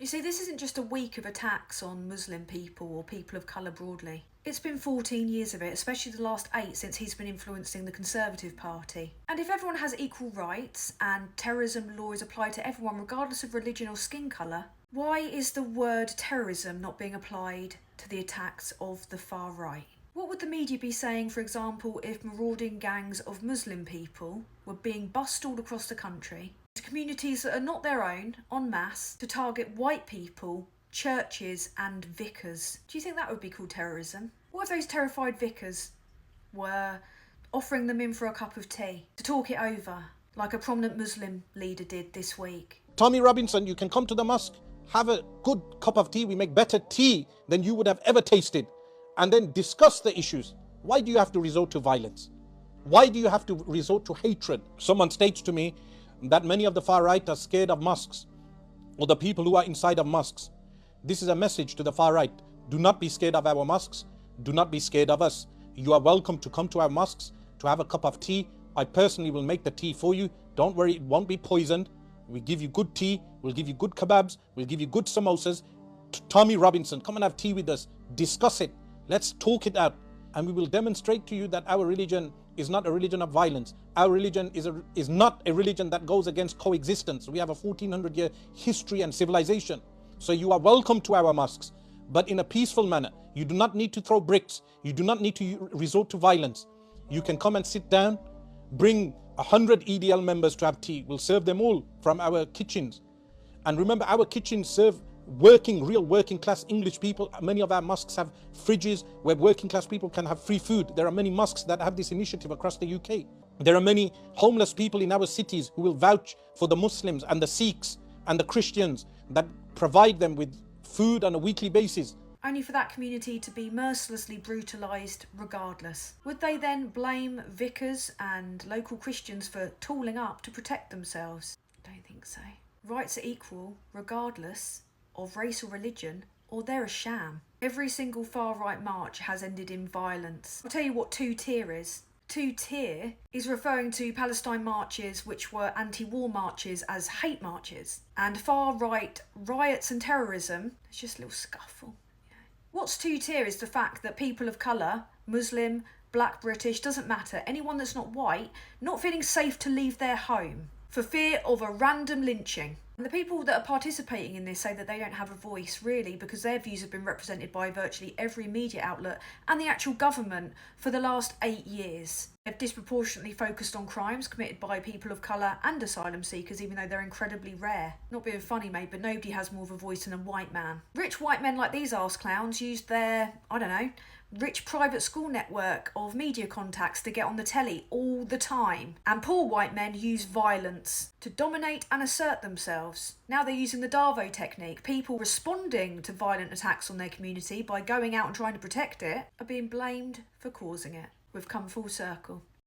You see, this isn't just a week of attacks on Muslim people or people of colour broadly. It's been 14 years of it, especially the last 8 since he's been influencing the Conservative Party. And if everyone has equal rights and terrorism law is applied to everyone regardless of religion or skin colour, why is the word terrorism not being applied to the attacks of the far right? What would the media be saying, for example, if marauding gangs of Muslim people were being bussed all across the country to communities that are not their own, en masse, to target white people, churches and vicars? Do you think that would be called terrorism? What if those terrified vicars were offering them in for a cup of tea to talk it over, like a prominent Muslim leader did this week? Tommy Robinson, you can come to the mosque, have a good cup of tea. We make better tea than you would have ever tasted, and then discuss the issues. Why do you have to resort to violence? Why do you have to resort to hatred? Someone states to me that many of the far right are scared of mosques, or the people who are inside of mosques. This is a message to the far right. Do not be scared of our mosques. Do not be scared of us. You are welcome to come to our mosques to have a cup of tea. I personally will make the tea for you. Don't worry, it won't be poisoned. We give you good tea. We'll give you good kebabs. We'll give you good samosas. Tommy Robinson, come and have tea with us. Discuss it. Let's talk it out. And we will demonstrate to you that our religion is not a religion of violence. Our religion is not a religion that goes against coexistence. We have a 1400-year history and civilization. So you are welcome to our mosques, but in a peaceful manner. You do not need to throw bricks. You do not need to resort to violence. You can come and sit down, bring 100 EDL members to have tea. We'll serve them all from our kitchens. And remember, our kitchens serve real working class English people. Many of our mosques have fridges where working class people can have free food. There are many mosques that have this initiative across the UK. There are many homeless people in our cities who will vouch for the Muslims and the Sikhs and the Christians that provide them with food on a weekly basis. Only for that community to be mercilessly brutalised regardless. Would they then blame vicars and local Christians for tooling up to protect themselves? I don't think so. Rights are equal regardless of race or religion, or they're a sham. Every single far-right march has ended in violence. I'll tell you what 2-tier is. 2-tier is referring to Palestine marches which were anti-war marches as hate marches. And far-right riots and terrorism, it's just a little scuffle. What's 2-tier is the fact that people of colour, Muslim, black, British, doesn't matter, anyone that's not white, not feeling safe to leave their home for fear of a random lynching. And the people that are participating in this say that they don't have a voice, really, because their views have been represented by virtually every media outlet and the actual government for the last 8 years. They've disproportionately focused on crimes committed by people of colour and asylum seekers, even though they're incredibly rare. Not being funny, mate, but nobody has more of a voice than a white man. Rich white men like these arse clowns used their, rich private school network of media contacts to get on the telly all the time. And poor white men use violence to dominate and assert themselves. Now they're using the Darvo technique. People responding to violent attacks on their community by going out and trying to protect it are being blamed for causing it. We've come full circle.